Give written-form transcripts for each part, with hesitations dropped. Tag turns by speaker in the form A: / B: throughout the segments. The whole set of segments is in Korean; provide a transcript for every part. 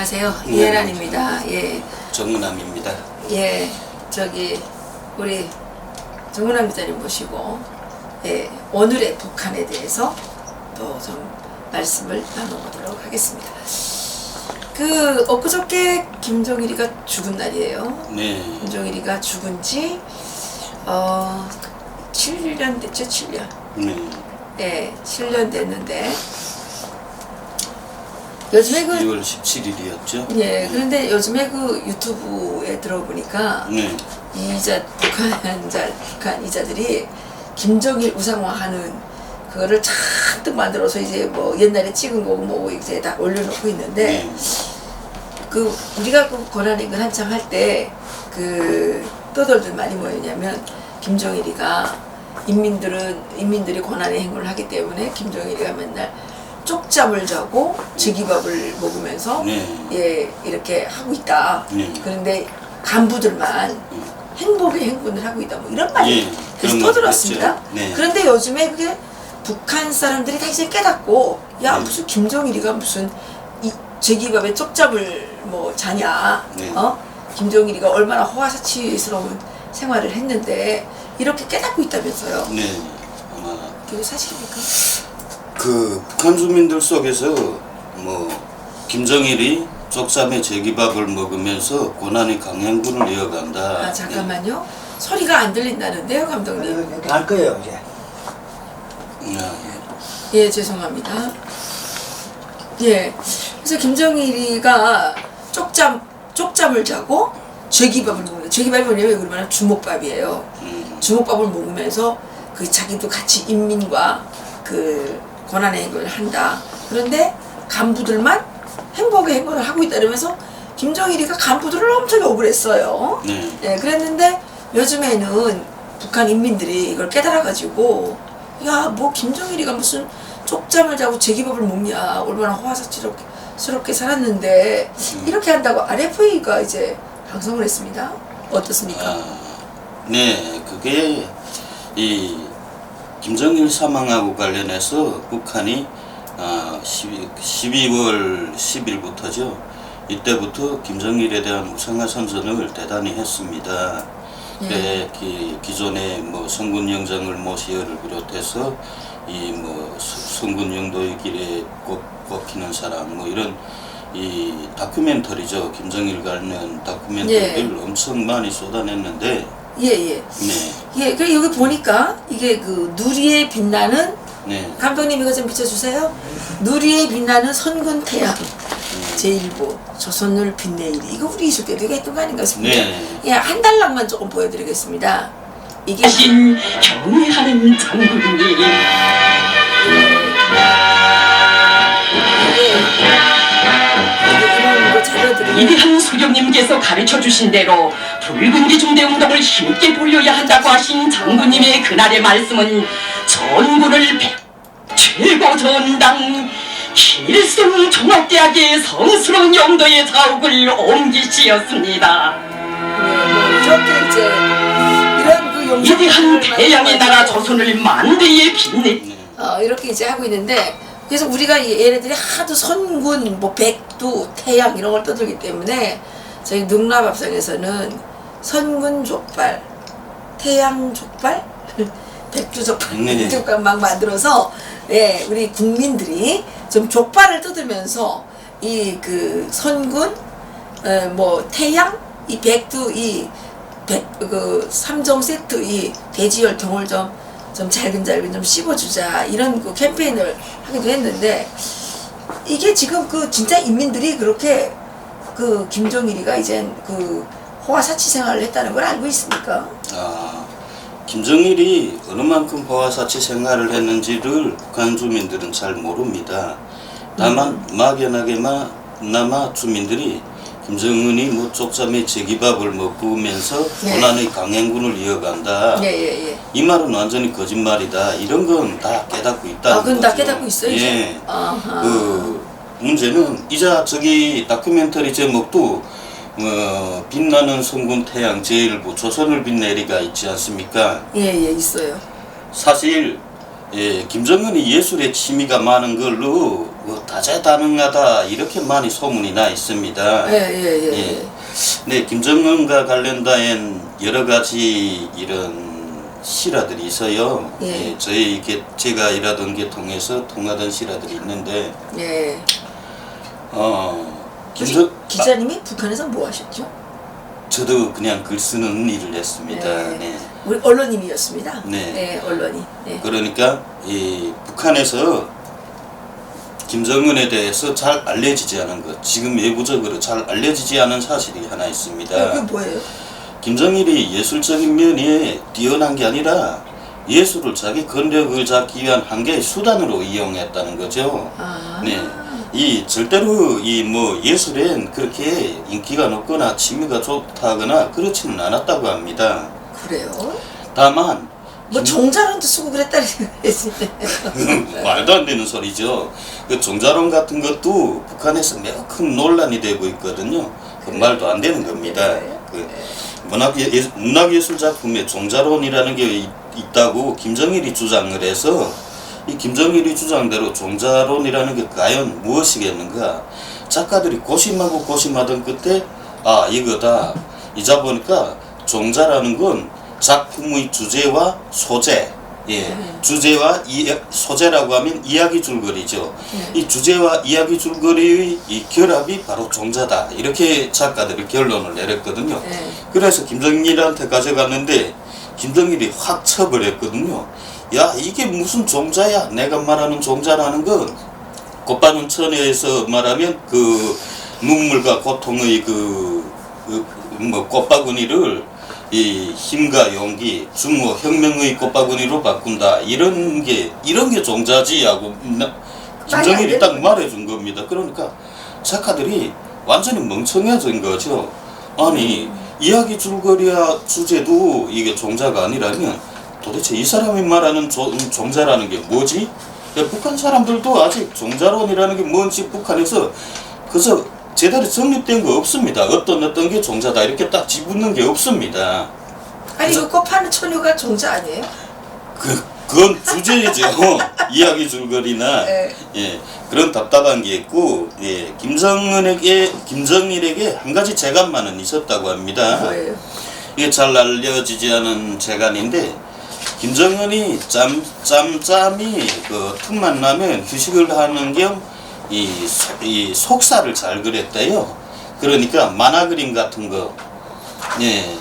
A: 안녕하세요. 이혜란입니다. 예.
B: 정은함입니다.
A: 예. 우리 정은함 기자님 모시고 예. 오늘의 북한에 대해서 또 좀 말씀을 나눠보도록 하겠습니다. 엊그저께 김정일이가 죽은 날이에요.
B: 네.
A: 김정일이가 죽은 지 7년 됐죠, 7년.
B: 네.
A: 예, 7년 됐는데 요즘에
B: 2월 17일이었죠.
A: 예, 그런데 요즘에 유튜브에 들어보니까
B: 네.
A: 북한 이자들이 김정일 우상화하는 그거를 잔뜩 만들어서 이제 뭐 옛날에 찍은 거고 뭐 이제 다 올려놓고 있는데 우리가 권한행군 한창 할 때 떠돌들 많이 뭐였냐면 김정일이가 인민들이 권한의 행군을 하기 때문에 김정일이가 맨날 쪽잠을 자고 제기밥을 먹으면서 예 이렇게 하고 있다. 그런데 간부들만 행복의 행군을 하고 있다. 뭐 이런 말이 계속 떠들었습니다. 그런데 요즘에 그게 북한 사람들이 다 이제 깨닫고 야 무슨 김정일이가 무슨 이 제기밥에 쪽잠을 뭐 자냐. 김정일이가 얼마나 호화사치스러운 생활을 했는데 이렇게 깨닫고 있다면서요.
B: 네. 아마
A: 그게 사실입니까?
B: 북한 주민들 속에서 김정일이 쪽잠에 제기밥을 먹으면서 고난의 강행군을 이어간다.
A: 아 잠깐만요. 소리가 안 들린다는데요, 감독님.
C: 갈 거예요 이제.
A: 예, 죄송합니다. 예, 그래서 김정일이가 쪽잠을 자고 제기밥을 먹는다. 제기밥이 뭐냐면 우리말로 주먹밥이에요. 주먹밥을 먹으면서 자기도 같이 인민과 권한의 행군을 한다. 그런데 간부들만 행복의 행군을 하고 있다. 이러면서 김정일이가 간부들을 엄청 욕을 했어요. 예, 그랬는데 요즘에는 북한 인민들이 이걸 깨달아가지고 야, 뭐 김정일이가 무슨 쪽잠을 자고 제기밥을 먹냐. 얼마나 호화사치스럽게 살았는데 이렇게 한다고 RFA가 이제 방송을 했습니다. 어떻습니까?
B: 네, 그게 이 김정일 사망하고 관련해서 북한이 12월 10일부터죠. 이때부터 김정일에 대한 우상화 선전을 대단히 했습니다. 기존에 성군영장을 모시어를 비롯해서 성군 영도의 길에 꼽히는 사람 이런 이 다큐멘터리죠. 김정일 관련 다큐멘터리를 엄청 많이 쏟아냈는데 네.
A: 그 여기 보니까 이게 누리에 빛나는 감독님 이거 좀 비춰주세요. 누리에 빛나는 선군 태양 제1부 조선을 빛내이리 이거 우리 있을 때도 했던 거 아닌가 싶습니다. 예, 한 달락만 조금 보여드리겠습니다. 이게
D: 경의하는 장군님 위대한 수령님께서 가르쳐주신 대로 붉은 중대운동을 힘있게 돌려야 한다고 하신 장군님의 그날의 말씀은 전군을 최고 전당 길승 종합대학의 성스러운 영도의 자욱을 옮기시었습니다.
A: 이렇게 이제 이런
D: 위대한 태양의 나라 조선을 만대에 빛내
A: 이렇게 이제 하고 있는데 그래서 우리가 얘네들이 하도 선군, 백두, 태양 이런 걸 떠들기 때문에 저희 능라밥상에서는 선군 족발, 태양 족발, 백두 족발, 족발 막 만들어서 우리 국민들이 좀 족발을 뜯으면서 이 선군, 태양, 이 백두, 삼종 세트 이 돼지열통을 좀 잘근잘근 좀 씹어주자 이런 캠페인을 하기도 했는데 이게 지금 진짜 인민들이 그렇게 김정일이가 이젠 호화사치 생활을 했다는 걸 알고 있습니까?
B: 김정일이 어느 만큼 호화사치 생활을 했는지를 북한 주민들은 잘 모릅니다. 다만 막연하게나마 주민들이 김정은이 쪽잠에 제기밥을 먹으면서 고난의 강행군을 이어간다. 이 말은 완전히 거짓말이다. 이런 건 다 깨닫고 있다는 거죠.
A: 그건 다 깨닫고 있어요.
B: 이제. 문제는 저기 다큐멘터리 제목도 빛나는 성군 태양 제1부 조선을 빛내리가 있지 않습니까?
A: 있어요.
B: 사실 예, 김정은이 예술에 취미가 많은 걸로 뭐 다재다능하다 이렇게 많이 소문이 나 있습니다.
A: 예.
B: 네, 김정은과 관련된 여러 가지 이런 실화들이 있어요.
A: 예.
B: 예, 제가 일하던 게 통하던 실화들이 있는데,
A: 예.
B: 김정
A: 기자님이 북한에서 뭐 하셨죠?
B: 저도 그냥 글 쓰는 일을 했습니다. 네.
A: 우리 언론인이었습니다.
B: 네.
A: 언론인. 네.
B: 그러니까 이 북한에서 김정은에 대해서 잘 알려지지 않은 것, 지금 외부적으로 잘 알려지지 않은 사실이 하나 있습니다.
A: 그게 뭐예요?
B: 김정일이 예술적인 면이 뛰어난 게 아니라 예술을 자기 권력을 잡기 위한 한 개의 수단으로 이용했다는 거죠. 네. 이 절대로 이 뭐 예술엔 그렇게 인기가 높거나 취미가 좋다거나 그렇지는 않았다고 합니다.
A: 그래요?
B: 다만
A: 뭐 종자론도 쓰고 그랬다는 생각했는데.
B: 말도 안 되는 소리죠. 그 종자론 같은 것도 북한에서 매우 큰 논란이 되고 있거든요. 그 말도 안 되는 겁니다. 그 문학예술 작품에 종자론이라는 게 있다고 김정일이 주장을 해서 이 김정일이 주장대로 종자론이라는 게 과연 무엇이겠는가? 작가들이 고심하고 고심하던 끝에 이거다. 이자 보니까 종자라는 건 작품의 주제와 소재, 주제와 소재라고 하면 이야기 줄거리죠. 이 주제와 이야기 줄거리의 이 결합이 바로 종자다. 이렇게 작가들이 결론을 내렸거든요. 그래서 김정일한테 가져갔는데 김정일이 확 쳐버렸거든요. 야, 이게 무슨 종자야? 내가 말하는 종자라는 건 꽃바늘 천에서 말하면 그 눈물과 고통의 뭐 꽃바구니를 이 힘과 용기, 중호 혁명의 꽃바구니로 바꾼다. 이런 게 종자지 하고 김정일이 딱 말해준 겁니다. 그러니까 작가들이 완전히 멍청해진 거죠. 아니 이야기 줄거리와 주제도 이게 종자가 아니라면 도대체 이 사람이 말하는 종자라는 게 뭐지? 북한 사람들도 아직 종자론이라는 게 뭔지 북한에서 그래서 제대로 정립된 거 없습니다. 어떤 게 종자다 이렇게 딱 집붙는 게 없습니다.
A: 아니 그 꽃 파는 처녀가 종자 아니에요?
B: 그건 주제이죠. 이야기 줄거리나 예, 그런 답답한 게 있고 김정일에게 한 가지 재간만은 있었다고 합니다.
A: 뭐예요?
B: 이게 잘 알려지지 않은 재간인데 김정은이 짬짬이 그 틈만 나면 휴식을 하는 겸 이 속사를 잘 그렸대요. 그러니까 만화 그림 같은 거,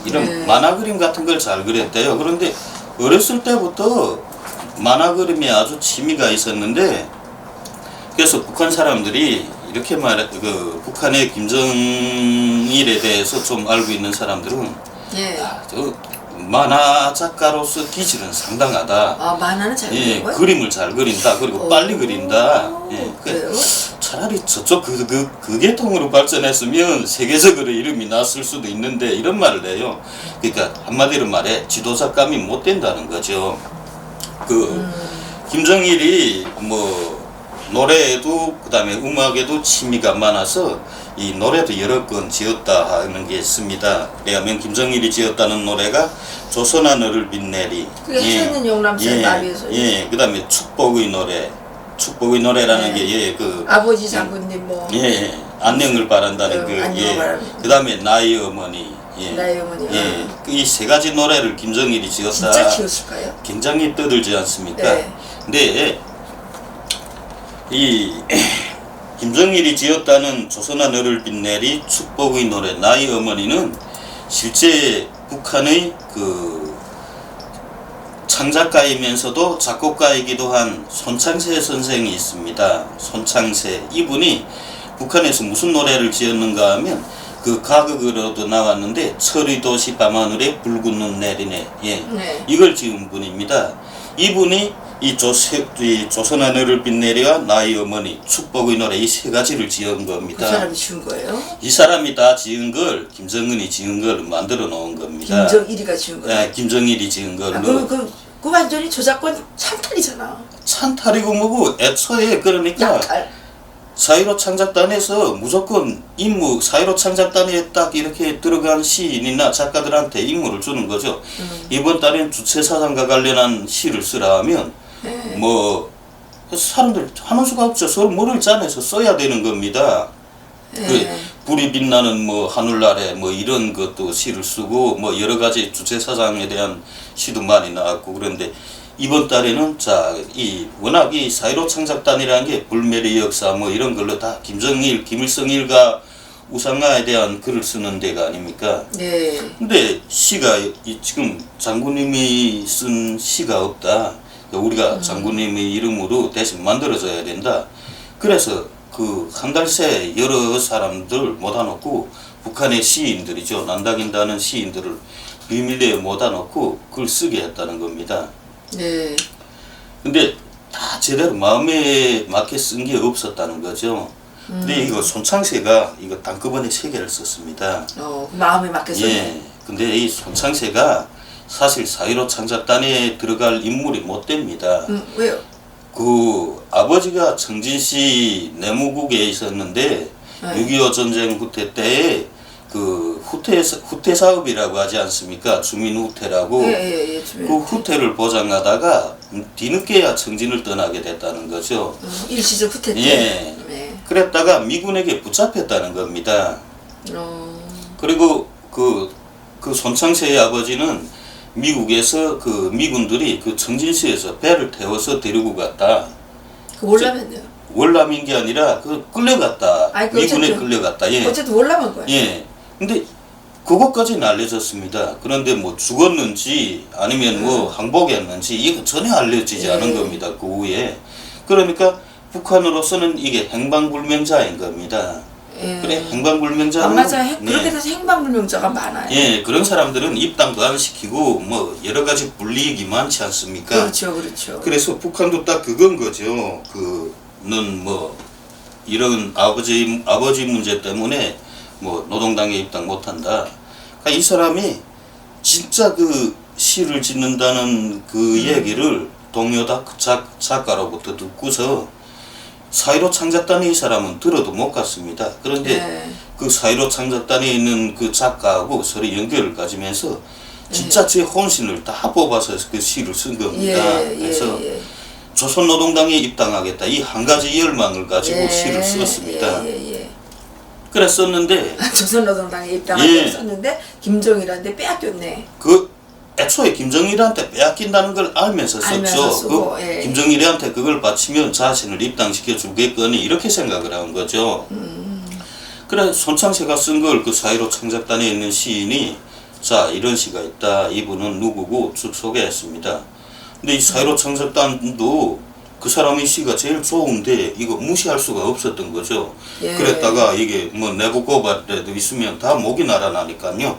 B: 이런 만화 그림 같은 걸 잘 그렸대요. 그런데 어렸을 때부터 만화 그림에 아주 취미가 있었는데, 그래서 북한 사람들이 이렇게 북한의 김정일에 대해서 좀 알고 있는 사람들은 저 만화 작가로서 기질은 상당하다.
A: 만화는 잘 그리는 거예요?
B: 그림을 잘 그린다. 그리고 빨리 그린다.
A: 그래요?
B: 차라리 저쪽 그 계통으로 발전했으면 세계적으로 이름이 났을 수도 있는데 이런 말을 해요. 그러니까 한마디로 말해 지도작감이 못 된다는 거죠. 김정일이 뭐 노래에도 그다음에 음악에도 취미가 많아서 이 노래도 여러 건 지었다 하는 게 있습니다. 왜냐하면 김정일이 지었다는 노래가 조선아 너를 빛내리.
A: 그게 해있는 용남생 나비에서.
B: 그다음에 축복의 노래라는 게
A: 아버지 장군님 뭐.
B: 안녕을 바란다는 그다음에 나의 어머니.
A: 나의 어머니.
B: 이 세 가지 노래를 김정일이 지었다.
A: 진짜 지었을까요?
B: 굉장히 떠들지 않습니까? 근데 이 김정일이 지었다는 조선아 너를 빛내리, 축복의 노래, 나의 어머니는 실제 북한의 창작가이면서도 작곡가이기도 한 손창세 선생이 있습니다. 손창세. 이분이 북한에서 무슨 노래를 지었는가 하면 그 가극으로도 나왔는데 철의 도시 밤하늘에 붉은 눈 내리네. 이걸 지은 분입니다. 이분이 이 조선아 너를 빛내리와 나의 어머니, 축복의 노래 이 세 가지를 지은 겁니다.
A: 그 사람이 지은 거예요?
B: 이 사람이 다 지은 걸 김정은이 지은 걸 만들어 놓은 겁니다.
A: 김정일이가 지은 거예요?
B: 네, 김정일이 지은 걸로.
A: 그 완전히 저작권 찬탈이잖아.
B: 찬탈이고 뭐고 애초에 그러니까
A: 약탈.
B: 사이로 창작단에서 무조건 사이로 창작단에 딱 이렇게 들어간 시인이나 작가들한테 임무를 주는 거죠. 이번 달엔 주체사상과 관련한 시를 쓰라 하면 뭐 사람들 하는 수가 없죠. 서로 머리를 짜내서 써야 되는 겁니다. 그 불이 빛나는 뭐 하늘 아래 뭐 이런 것도 시를 쓰고 뭐 여러 가지 주체사상에 대한 시도 많이 나왔고 그런데 이번 달에는 자 이 워낙 이 4.15 창작단이라는 게 불멸의 역사 뭐 이런 걸로 다 김정일, 김일성일가 우상화에 대한 글을 쓰는 데가 아닙니까?
A: 네.
B: 근데 시가 지금 장군님이 쓴 시가 없다. 우리가 장군님의 이름으로 대신 만들어져야 된다. 그래서 그 한 달 새 여러 사람들 모아놓고 북한의 시인들이죠. 난다긴다는 시인들을 비밀리에 모아놓고 글 쓰게 했다는 겁니다.
A: 네.
B: 근데 다 제대로 마음에 맞게 쓴 게 없었다는 거죠. 근데 이거 손창세가 이거 단꺼번에 3개를 썼습니다.
A: 마음에 맞게 썼네.
B: 예. 근데 이 손창세가 사실 4.15 창작단에 들어갈 인물이 못 됩니다.
A: 왜요?
B: 그 아버지가 청진시 내무국에 있었는데 6.25 전쟁 후퇴 때에 그 후퇴 사업이라고 하지 않습니까? 주민 후퇴라고.
A: 주민
B: 그 후퇴를 보장하다가 뒤늦게야 청진을 떠나게 됐다는 거죠.
A: 일시적 후퇴 때.
B: 예.
A: 네.
B: 그랬다가 미군에게 붙잡혔다는 겁니다. 그리고 그 손창세의 아버지는 미국에서 그 미군들이 그 청진시에서 배를 태워서 데리고 갔다.
A: 그 월남했네요.
B: 월남인 게 아니라 그 끌려갔다.
A: 그
B: 미군에
A: 어쨌든,
B: 끌려갔다. 예.
A: 어쨌든 월남한 거예요.
B: 예. 근데 그것까지는 알려졌습니다. 그런데 뭐 죽었는지 아니면 뭐 항복했는지 이거 전혀 알려지지 않은 겁니다. 그 후에. 그러니까 북한으로서는 이게 행방불명자인 겁니다. 그래 행방불명자.
A: 맞아요. 그렇게 돼서 행방불명자가 많아요.
B: 예, 그런 사람들은 입당도 안 시키고 뭐 여러 가지 불이익이 많지 않습니까?
A: 그렇죠.
B: 그래서 북한도 딱 그건 거죠. 그는 뭐 이런 아버지 문제 때문에 뭐 노동당에 입당 못한다. 그러니까 이 사람이 진짜 그 시를 짓는다는 그 얘기를 동료다 작가로부터 듣고서 4.15 창작단에 이 사람은 들어도 못 갔습니다. 그런데 그 4.15 창작단에 있는 그 작가하고 서로 연결을 가지면서 진짜 제 혼신을 다 뽑아서 그 시를 쓴 겁니다. 그래서 조선노동당에 입당하겠다 이 한 가지 열망을 가지고 시를 썼습니다. 그랬었는데
A: 조선노동당에 입당하게 썼는데 김정일한테 빼앗겼네.
B: 그 애초에 김정일한테 빼앗긴다는 걸 알면서 썼죠.
A: 쓰고,
B: 김정일한테 그걸 바치면 자신을 입당시켜 주겠거니 이렇게 생각을 한 거죠. 그래 손창세가 쓴 걸 그 4.15 창작단에 있는 시인이 자 이런 시가 있다. 이분은 누구고 쭉 소개했습니다. 근데 이 4.15 창작단도 그 사람의 시가 제일 좋은데 이거 무시할 수가 없었던 거죠. 그랬다가 이게 뭐 내부 고발이라도 있으면 다 목이 날아나니까요.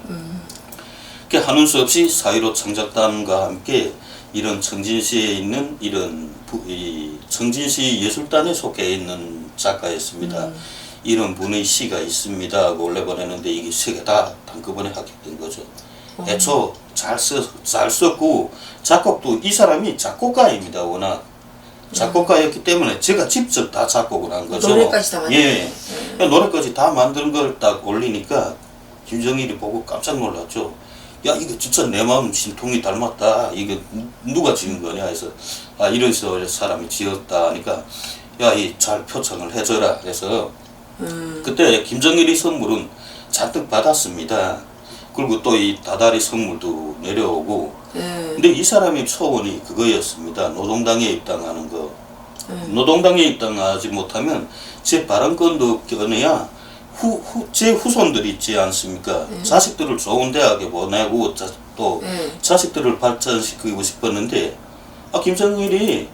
B: 하는 수 없이 4.15 창작단과 함께 이런 청진시에 있는 이런 청진시 예술단에 속해 있는 작가였습니다. 이런 분의 시가 있습니다 하고 올려보내는데 이게 3개 다 한꺼번에 하게 된 거죠. 애초 잘 썼고 작곡도 이 사람이 작곡가입니다. 워낙 작곡가였기 때문에 제가 직접 다 작곡을 한 거죠.
A: 노래까지 다
B: 예. 노래까지 다 만든 걸 딱 올리니까 김정일이 보고 깜짝 놀랐죠. 야 이거 진짜 내 마음 신통이 닮았다. 이게 누가 지은 거냐 해서 아 이런 사람이 지었다 하니까 야 이 잘 표창을 해줘라 해서 그때 김정일이 선물은 잔뜩 받았습니다. 그리고 또 이 다달이 선물도 내려오고 근데 이 사람의 소원이 그거였습니다. 노동당에 입당하는 거. 노동당에 입당하지 못하면 제 발언권도 끊어야 제 후손들이 있지 않습니까? 자식들을 좋은 대학에 보내고 또 자식들을 발전시키고 싶었는데 김정일이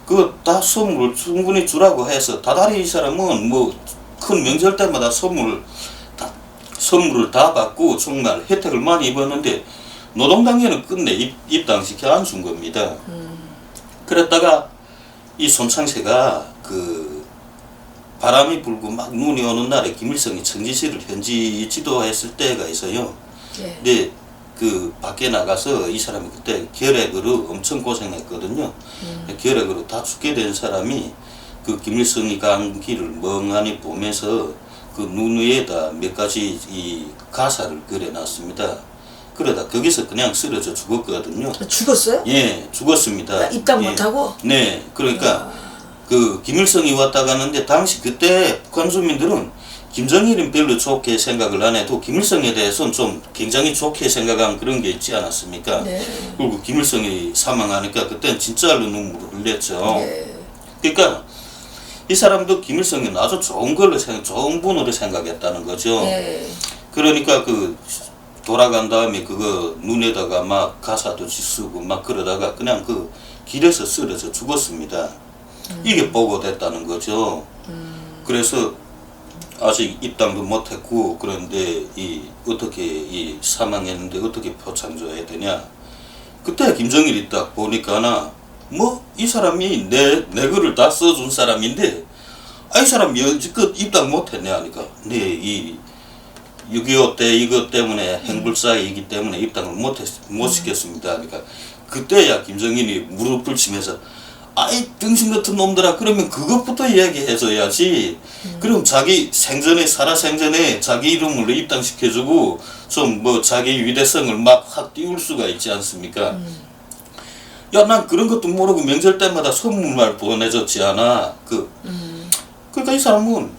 B: 그 다 선물 충분히 주라고 해서 다달이 이 사람은 뭐 큰 명절 때마다 선물을 다 받고 정말 혜택을 많이 입었는데 노동당에는 끝내 입당시켜 안 준 겁니다. 그랬다가 이 손창세가 그 바람이 불고 막 눈이 오는 날에 김일성이 청진시를 현지 지도했을 때가 있어요. 근데 그 밖에 나가서 이 사람이 그때 결핵으로 엄청 고생했거든요. 결핵으로 다 죽게 된 사람이 그 김일성이 간 길을 멍하니 보면서 그 눈 위에다 몇 가지 이 가사를 그려놨습니다. 그러다 거기서 그냥 쓰러져 죽었거든요.
A: 죽었어요?
B: 예, 죽었습니다.
A: 입당
B: 예.
A: 못하고?
B: 네, 그러니까 그 김일성이 왔다 가는데 당시 그때 북한 주민들은 김정일은 별로 좋게 생각을 안 해도 김일성에 대해서는 좀 굉장히 좋게 생각한 그런 게 있지 않았습니까?
A: 네.
B: 그리고 김일성이 사망하니까 그때는 진짜로 눈물을 흘렸죠.
A: 네.
B: 그러니까 이 사람도 김일성이 아주 좋은 걸로 좋은 분으로 생각했다는 거죠.
A: 네.
B: 그러니까 그 돌아간 다음에 그거 눈에다가 막 가사도 쓰고 막 그러다가 그냥 그 길에서 쓰러져 죽었습니다. 이게 보고됐다는 거죠. 그래서 아직 입당도 못했고 그런데 이 어떻게 이 사망했는데 어떻게 표창줘야 되냐? 그때 김정일이 딱 보니까나 뭐 이 사람이 내 글을 다 써준 사람인데 이 사람이 여지껏 입당 못했네 하니까 이 6.25 때 이것 때문에 행불사이기 때문에 입당을 못 시켰습니다. 그러니까 그때야 김정일이 무릎을 치면서 아이 등신 같은 놈들아 그러면 그것부터 이야기해줘야지. 그럼 자기 생전에 살아 생전에 자기 이름으로 입당시켜주고 좀 뭐 자기 위대성을 막 확 띄울 수가 있지 않습니까? 야 난 그런 것도 모르고 명절 때마다 선물만 보내줬지 않아. 그러니까 이 사람은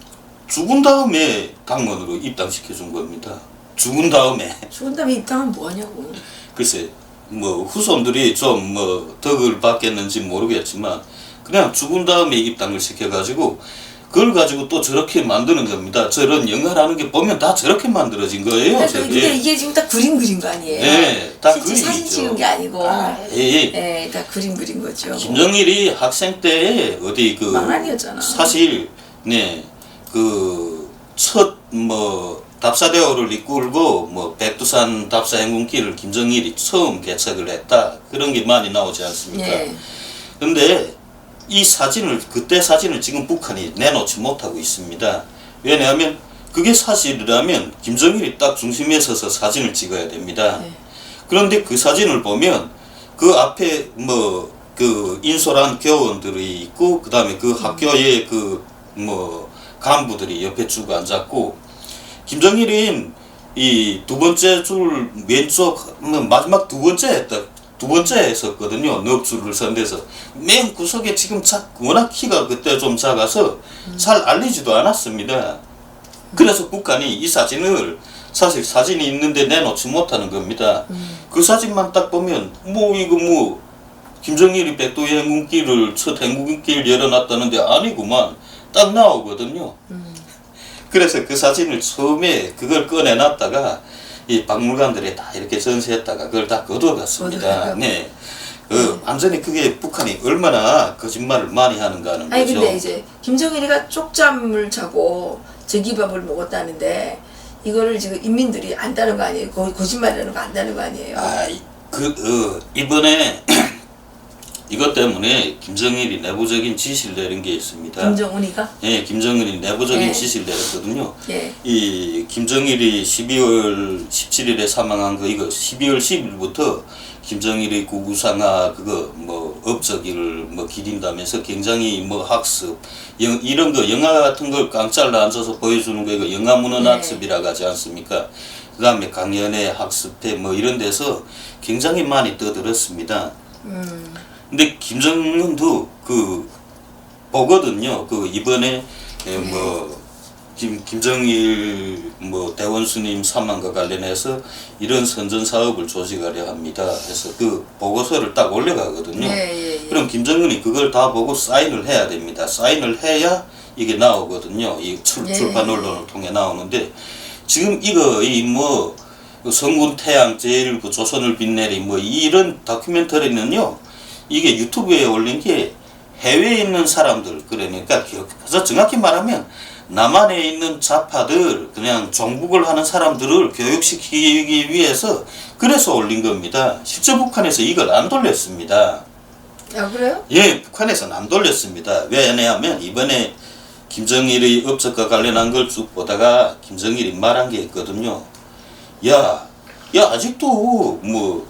B: 죽은 다음에 당원으로 입당시켜준 겁니다. 죽은 다음에.
A: 죽은 다음에 입당하면 뭐하냐고.
B: 글쎄 뭐 후손들이 좀 뭐 덕을 받겠는지 모르겠지만 그냥 죽은 다음에 입당을 시켜가지고 그걸 가지고 또 저렇게 만드는 겁니다. 저런 영화라는 게 보면 다 저렇게 만들어진 거예요.
A: 그러니까 근데 이게 지금 다 그림 그린 거 아니에요?
B: 네, 다
A: 실제 사진
B: 그림이죠.
A: 찍은 게 아니고.
B: 예.
A: 네, 다 그림 그린 거죠.
B: 김정일이 학생 때 어디 그
A: 망한이었잖아.
B: 사실 그 첫 뭐 답사대오를 이끌고 뭐 백두산 답사 행군길을 김정일이 처음 개척을 했다 그런 게 많이 나오지 않습니까?
A: 예.
B: 근데 이 사진을 그때 사진을 지금 북한이 내놓지 못하고 있습니다. 왜냐하면 그게 사실이라면 김정일이 딱 중심에 서서 사진을 찍어야 됩니다.
A: 네.
B: 그런데 그 사진을 보면 그 앞에 뭐 그 인솔한 교원들이 있고 그 다음에 그 학교의 그 뭐 간부들이 옆에 쭉 앉았고 김정일은 이 두 번째 줄 왼쪽 마지막 두 번째 했었거든요. 넉 줄을 선 데서 맨 구석에 지금 워낙 키가 그때 좀 작아서 잘 알리지도 않았습니다. 그래서 북한이 이 사진을 사실 사진이 있는데 내놓지 못하는 겁니다. 그 사진만 딱 보면 이거 김정일이 백두 행군길을 첫 행군길 열어놨다는데 아니구만 딱 나오거든요. 그래서 그 사진을 처음에 그걸 꺼내놨다가 이 박물관들에 다 이렇게 전시했다가 그걸 다 거둬갔습니다. 네. 완전히 그게 북한이 얼마나 거짓말을 많이 하는가 하는
A: 아니
B: 거죠.
A: 근데 이제 김정일이가 쪽잠을 자고 저기밥을 먹었다는데 이거를 지금 인민들이 안다는 거 아니에요? 거짓말이라는 거 안다는 거 아니에요?
B: 이번에 이것 때문에 김정일이 내부적인 지시를 내린 게 있습니다.
A: 김정은이가?
B: 예, 김정은이 내부적인
A: 예.
B: 지시를 내렸거든요.
A: 예.
B: 이 김정일이 12월 17일에 사망한 거 이거 12월 10일부터 김정일의 그 우상화 그거 뭐 업적을 뭐 기린다면서 굉장히 뭐 학습 이런 거 영화 같은 걸 깡짤로 앉아서 보여주는 거 이거 영화 문헌
A: 네.
B: 학습이라고 하지 않습니까? 그다음에 강연회 학습회 뭐 이런 데서 굉장히 많이 떠들었습니다. 근데 김정은도 그 보거든요. 그 이번에 김정일 대원수님 사망과 관련해서 이런 선전 사업을 조직하려 합니다. 해서 그 보고서를 딱 올려가거든요.
A: 예.
B: 그럼 김정은이 그걸 다 보고 사인을 해야 됩니다. 사인을 해야 이게 나오거든요. 이 출판 언론을 통해 나오는데 지금 이거 성군 태양 제일부 조선을 빛내리 이런 다큐멘터리는요. 이게 유튜브에 올린 게 해외에 있는 사람들 그러니까 그래서 정확히 말하면 남한에 있는 좌파들 그냥 정북을 하는 사람들을 교육시키기 위해서 그래서 올린 겁니다. 실제 북한에서 이걸 안 돌렸습니다.
A: 아 그래요?
B: 예, 북한에서는 안 돌렸습니다. 왜냐하면 이번에 김정일의 업적과 관련한 걸 쭉 보다가 김정일이 말한 게 있거든요. 야 아직도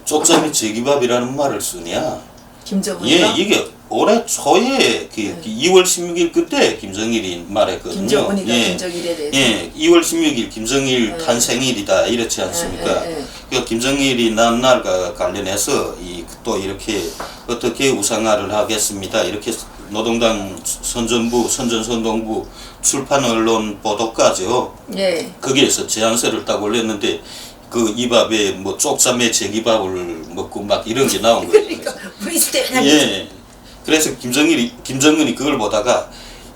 B: 쪽잠이 제기밥이라는 말을 쓰냐?
A: 김정은이가?
B: 예, 이게 올해 초에 2월 16일 그때 김정일이 말했거든요.
A: 김정은이가
B: 예,
A: 김정일에 대해서.
B: 예, 2월 16일 김정일 탄생일이다 이렇지 않습니까? 그 김정일이 난 날과 관련해서 또 이렇게 어떻게 우상화를 하겠습니다. 이렇게 노동당 선전선동부 출판 언론 보도까지요.
A: 예.
B: 거기에서 제안서를 딱 올렸는데 그 이밥에 뭐 쪽잠에 제기밥을 먹고 막 이런 게 나온 거예요.
A: 그러니까 우리 있을 때 그냥
B: 예. 그래서 김정은이 그걸 보다가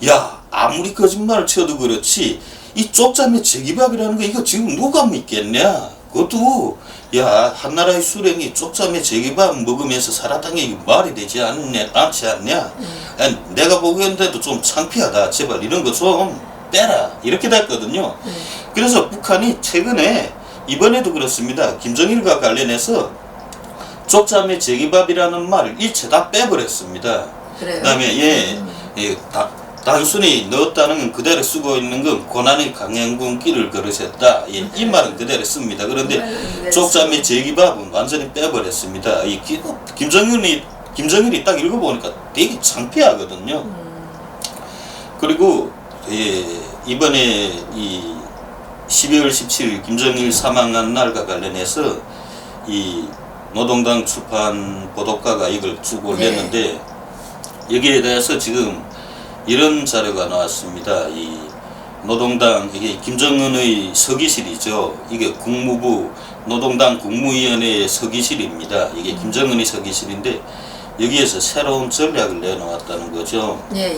B: 야 아무리 거짓말을 쳐도 그렇지 이 쪽잠에 제기밥이라는 거 이거 지금 누가 믿겠냐? 그것도 야 한나라의 수령이 쪽잠에 제기밥 먹으면서 살았다는 게 이거 말이 되지 않지 않냐? 아니, 내가 보기에도 좀 창피하다. 제발 이런 거 좀 빼라. 이렇게 됐거든요. 그래서 북한이 최근에 이번에도 그렇습니다. 김정일과 관련해서 쪽잠에 제기밥이라는 말을 일체 다 빼버렸습니다.
A: 그래요.
B: 그다음에 단순히 넣었다는 건 그대로 쓰고 있는 건 고난의 강행군 길을 걸으셨다. 이 말은 그대로 씁니다. 그런데 쪽잠의 제기밥은 완전히 빼버렸습니다. 김정일이 딱 읽어보니까 되게 창피하거든요. 그리고 이번에 이 12월 17일 김정일 사망한 날과 관련해서 이 노동당 출판 보도가가 이걸 쭉 올렸는데 여기에 대해서 지금 이런 자료가 나왔습니다. 이 노동당 이게 김정은의 서기실이죠. 이게 국무부 노동당 국무위원회의 서기실입니다. 이게 김정은의 서기실인데 여기에서 새로운 전략을 내놓았다는 거죠.
A: 예.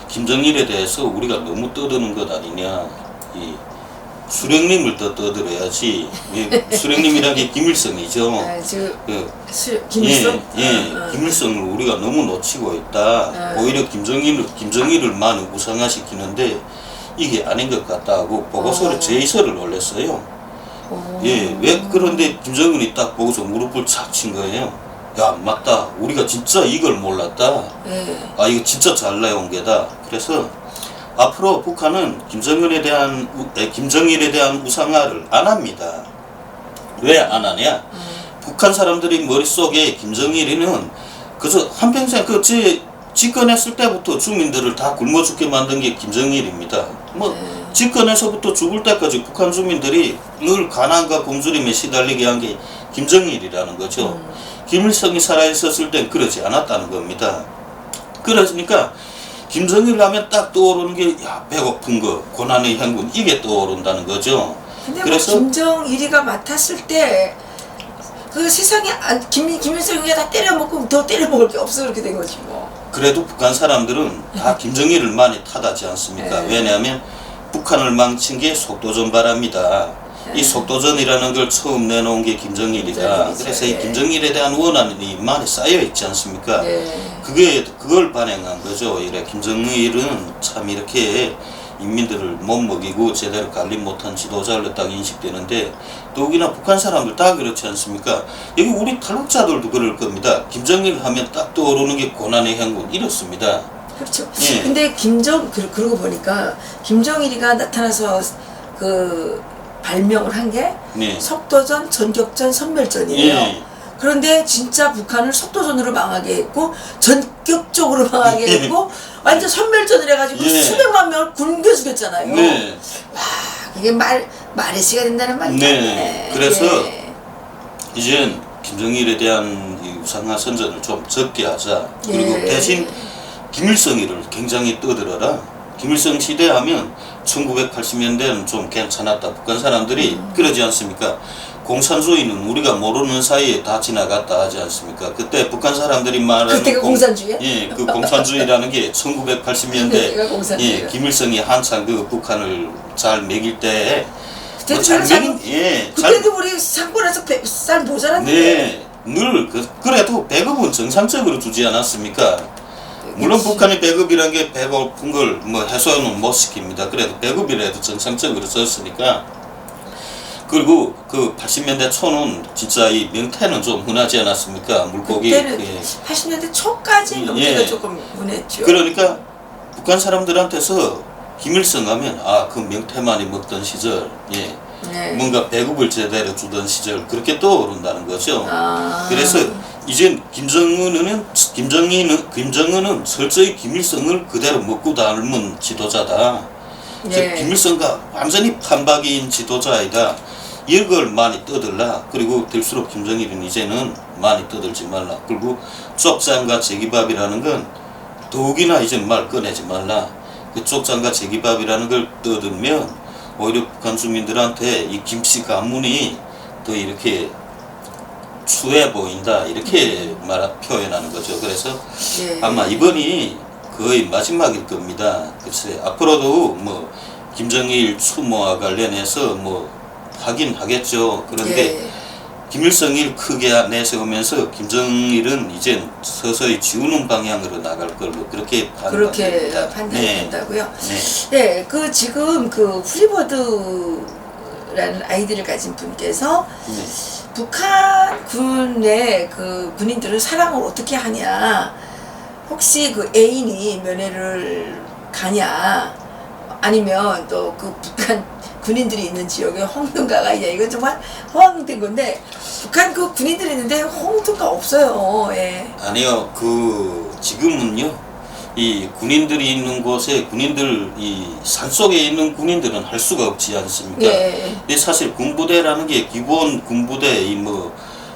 B: 김정일에 대해서 우리가 너무 떠드는 것 아니냐. 이 수령님을 더 떠들어야지. 수령님이란 게 김일성이죠.
A: 김일성?
B: 김일성을 우리가 너무 놓치고 있다. 오히려 김정일을만 우상화시키는데 이게 아닌 것 같다 하고 보고서를 제의서를 올렸어요. 왜 그런데 김정은이 딱 보고서 무릎을 착 친 거예요. 야 맞다. 우리가 진짜 이걸 몰랐다. 아 이거 진짜 잘 나온 게다. 그래서 앞으로 북한은 김정일에 대한 우상화를 안 합니다. 왜 안 하냐? 북한 사람들이 머릿속에 김정일이는 그저 한평생 집권했을 때부터 주민들을 다 굶어 죽게 만든 게 김정일입니다. 집권에서부터 죽을 때까지 북한 주민들이 늘 가난과 굶주림에 시달리게 한 게 김정일이라는 거죠. 김일성이 살아있었을 땐 그러지 않았다는 겁니다. 그러니까 김정일 하면 딱 떠오르는 게 배고픈 거, 고난의 행군 이게 떠오른다는 거죠.
A: 근데
B: 그래서
A: 김정일이가 맡았을 때 그 세상에 김일성이가 다 때려먹고 더 때려먹을 게 없어 그렇게 된 거지 뭐.
B: 그래도 북한 사람들은 다 김정일을 많이 탓하지 않습니까? 왜냐하면 북한을 망친 게 속도전 바랍니다. 이 속도전이라는 걸 처음 내놓은 게 김정일이다. 그래서 이 김정일에 대한 원한이 많이 쌓여 있지 않습니까? 그걸 반영한 거죠. 이래 김정일은 참 이렇게 인민들을 못 먹이고 제대로 관리 못한 지도자로 딱 인식되는데 더욱이나 북한 사람들 다 그렇지 않습니까? 여기 우리 탈북자들도 그럴 겁니다. 김정일 하면 딱 떠오르는 게 고난의 행군 이렇습니다.
A: 그렇죠. 근데 그러고 보니까 김정일이가 나타나서 발명을 한 게 속도전, 전격전, 선멸전이에요. 그런데 진짜 북한을 속도전으로 망하게 했고 전격적으로 망하게 했고 완전 선멸전을 해가지고 수백만 명을 굶겨 죽였잖아요. 와 그게 말의 시가 된다는 말이네.
B: 그래서 이젠 김정일에 대한 이 우상화 선전을 좀 적게 하자. 그리고 대신 김일성이를 굉장히 떠들어라. 김일성 시대 하면 1980년대는 좀 괜찮았다. 북한 사람들이 그러지 않습니까? 공산주의는 우리가 모르는 사이에 다 지나갔다 하지 않습니까? 그때 북한 사람들이 말하는
A: 그때가 공산주의야?
B: 그 공산주의라는 게 1980년대 김일성이 한창 그 북한을 잘 먹일 때
A: 그때도 우리 상권에서 쌀 모자랐는데
B: 늘 그래도 배급은 정상적으로 주지 않았습니까? 물론 북한의 배급이라는 게 배고픈 걸 해소는 못 시킵니다. 그래도 배급이라도 정상적으로 썼으니까. 그리고 그 80년대 초는 진짜 이 명태는 좀 흔하지 않았습니까? 물고기.
A: 그때는 80년대 초까지 명태가 조금 흔했죠.
B: 그러니까 북한 사람들한테서 김일성 하면 그 명태만이 먹던 시절, 뭔가 배급을 제대로 주던 시절 그렇게 떠오른다는 거죠. 그래서 이젠 김정은은 철저히 김일성을 그대로 먹고 닮은 지도자다. 김일성과 완전히 판박이인 지도자이다. 이걸 많이 떠들라. 그리고 될수록 김정일은 이제는 많이 떠들지 말라. 그리고 쪽장과 제기밥이라는 건 더욱이나 이제 말 꺼내지 말라. 그 쪽장과 제기밥이라는 걸 떠들면 오히려 북한 주민들한테 이 김씨 가문이 더 이렇게 추해 보인다. 이렇게 표현하는 거죠. 그래서
A: 예.
B: 아마 이번이 거의 마지막일 겁니다. 글쎄 앞으로도 뭐 김정일 추모와 관련해서 뭐 하긴 하겠죠. 그런데
A: 예.
B: 김일성을 크게 내세우면서 김정일은 이제 서서히 지우는 방향으로 나갈 걸로 그렇게
A: 그렇게
B: 판단됩니다.
A: 판단된다고요?
B: 네.
A: 네, 그 지금 그 프리버드라는 아이디를 가진 분께서
B: 네.
A: 북한 군의 그 군인들은 사랑을 어떻게 하냐? 혹시 그 애인이 면회를 가냐? 아니면 또 그 북한 군인들이 있는 지역에 홍등가가 있냐? 이건 정말 허황된 건데 북한 그 군인들이 있는데 홍등가 없어요. 예.
B: 아니요, 지금은요, 이 군인들이 있는 곳에 군인들, 이 산속에 있는 군인들은 할 수가 없지 않습니까?
A: 예.
B: 근데 사실 군부대라는 게 기본 군부대,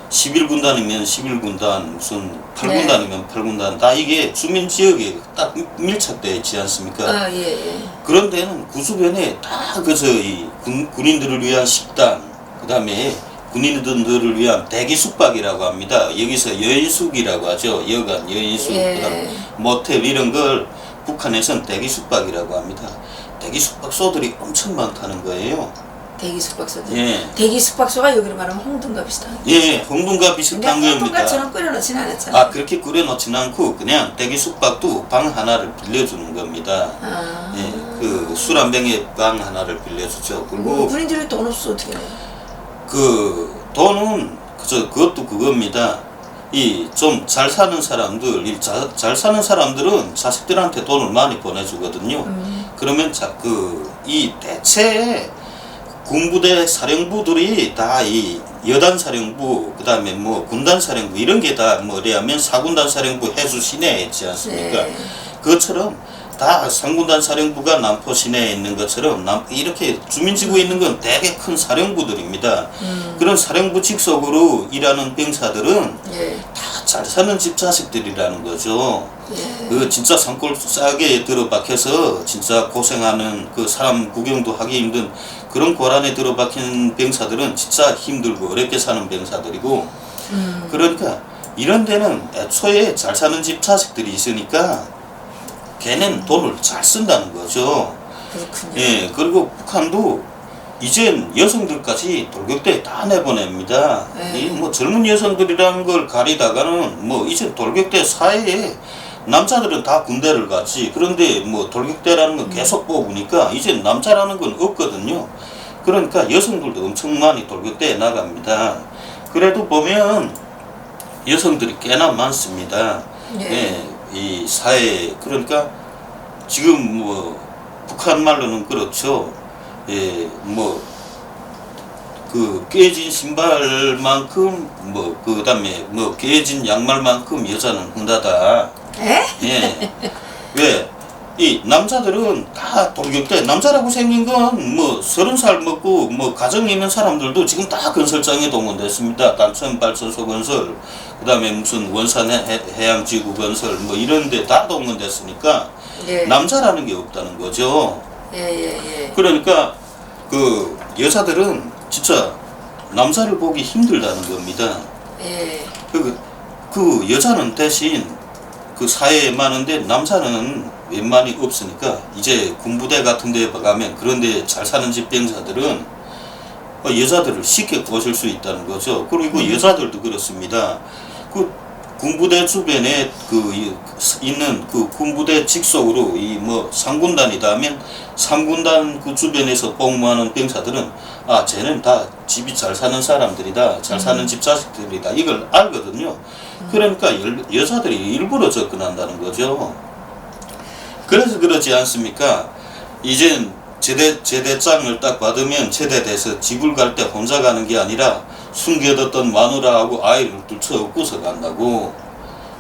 B: 11군단이면 11군단, 무슨 8군단이면 8군단, 다 이게 주민 지역에 딱 밀착되어 있지 않습니까?
A: 아, 예, 예.
B: 그런 데는 그 주변에 다 그저 이 군인들을 위한 식당, 그 다음에 군인들을 위한 대기 숙박이라고 합니다. 여기서 여인숙이라고 하죠. 여관, 여인숙,
A: 예.
B: 그다음 모텔 이런 걸 북한에선 대기 숙박이라고 합니다. 대기 숙박소들이 엄청 많다는 거예요.
A: 대기 숙박소들.
B: 예.
A: 대기 숙박소가 여기로 말하면 홍등가 비슷한.
B: 예, 홍등과 비슷한
A: 근데
B: 겁니다.
A: 홍등가처럼 끓여놓진 않았잖아요.
B: 아, 그렇게 꾸려놓진 않고 그냥 대기 숙박도 방 하나를 빌려주는 겁니다.
A: 아.
B: 예, 그 술 한 병에 방 하나를 빌려주죠. 그리고
A: 군인들이 돈 없어 어떻게 해요?
B: 그 돈은 그것도 그겁니다. 이 좀 잘 사는 사람들, 잘 사는 사람들은 자식들한테 돈을 많이 보내주거든요. 그러면 이 대체 군부대 사령부들이 다 이 여단 사령부, 그 다음에 뭐 군단 사령부 이런 게 다 뭐냐면 사군단 사령부 해수 시내에 있지 않습니까?
A: 네.
B: 그것처럼 다 상군단 사령부가 남포 시내에 있는 것처럼 이렇게 주민지구에 있는 건 되게 큰 사령부들입니다. 그런 사령부 직속으로 일하는 병사들은
A: 예.
B: 다 잘 사는 집 자식들이라는 거죠.
A: 예.
B: 그 진짜 산골 싸게 들어박혀서 진짜 고생하는 그 사람 구경도 하기 힘든 그런 고란에 들어박힌 병사들은 진짜 힘들고 어렵게 사는 병사들이고 그러니까 이런 데는 애초에 잘 사는 집 자식들이 있으니까 걔는 돈을 잘 쓴다는 거죠.
A: 그렇군요.
B: 예, 그리고 북한도 이젠 여성들까지 돌격대에 다 내보냅니다.
A: 네.
B: 이 뭐 젊은 여성들이라는 걸 가리다가는 뭐 이제 돌격대 사회에 남자들은 다 군대를 갔지. 그런데 뭐 돌격대라는 건 계속 뽑으니까 이제 남자라는 건 없거든요. 그러니까 여성들도 엄청 많이 돌격대에 나갑니다. 그래도 보면 여성들이 꽤나 많습니다.
A: 네.
B: 예, 이 사회에. 그러니까 지금 뭐 북한 말로는 그렇죠. 예, 뭐 그 깨진 신발만큼 뭐 그다음에 뭐 깨진 양말만큼 여자는 흔하다.
A: 에?
B: 예. 왜? 이 남자들은 다 돌격대 남자라고 생긴 건 뭐 30살 먹고 뭐 가정 있는 사람들도 지금 다 건설장에 동원됐습니다. 단천 발전소 건설, 그다음에 무슨 원산 해양지구 건설 뭐 이런 데 다 동원됐으니까
A: 예.
B: 남자라는 게 없다는 거죠.
A: 예.
B: 그러니까 그 여자들은 진짜 남자를 보기 힘들다는 겁니다.
A: 예.
B: 그 여자는 대신 그 사회에 많은데 남자는 웬만히 없으니까 이제 군부대 같은 데 가면 그런데 잘 사는 집 병사들은 여자들을 쉽게 꼬실 수 있다는 거죠. 그리고 여자들도 그렇습니다. 그 군부대 주변에 있는 그 군부대 직속으로 이 뭐 3군단이다 하면 3군단 그 주변에서 복무하는 병사들은 아 쟤는 다 집이 잘 사는 사람들이다, 잘 사는 집 자식들이다 이걸 알거든요. 그러니까 여자들이 일부러 접근한다는 거죠. 그래서 그러지 않습니까? 이젠 제대장을 딱 받으면 제대돼서 집을 갈 때 혼자 가는 게 아니라 숨겨뒀던 마누라하고 아이를 둘쳐 업고서 간다고.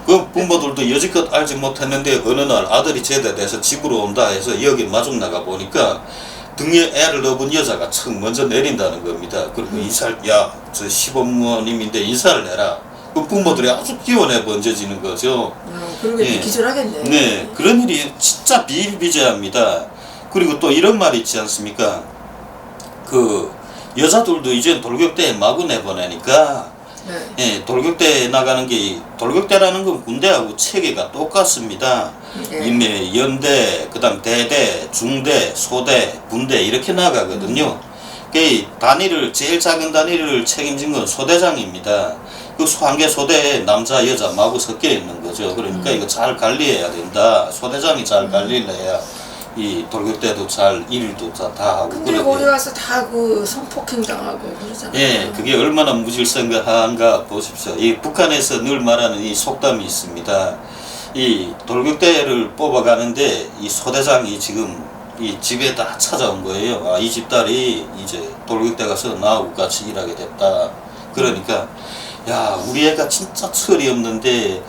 B: 그 부모들도 여지껏 알지 못했는데 어느 날 아들이 제대돼서 집으로 온다 해서 여기 마중 나가 보니까 등에 애를 업은 여자가 척 먼저 내린다는 겁니다. 그리고 저 시부모님인데 인사를 해라. 그 부모들이 아주 기원해 번져지는 거죠.
A: 그러면
B: 예.
A: 기절하겠네.
B: 네, 그런 일이 진짜 비일비재합니다. 그리고 또 이런 말이 있지 않습니까? 그 여자들도 이제 돌격대에 마구 내보내니까
A: 네.
B: 예, 돌격대에 나가는 게 돌격대라는 건 군대하고 체계가 똑같습니다.
A: 예.
B: 이미 연대, 그다음 대대, 중대, 소대, 분대 이렇게 나가거든요. 그 단위를 제일 작은 단위를 책임진 건 소대장입니다. 그 한 개 소대에 남자 여자 마구 섞여 있는 거죠. 그러니까 이거 잘 관리해야 된다. 소대장이 잘 관리를 해야 이 돌격대도 잘 일도 다 하고.
A: 근데
B: 그러게.
A: 거기 와서 다 그 성폭행 당하고 그러잖아요.
B: 예, 그게 얼마나 무질서한가 보십시오. 이 북한에서 늘 말하는 이 속담이 있습니다. 이 돌격대를 뽑아가는데 이 소대장이 지금 이 집에 다 찾아온 거예요. 아, 이 집딸이 이제 돌격대 가서 나하고 같이 일하게 됐다. 그러니까 야, 우리 애가 진짜 철이 없는데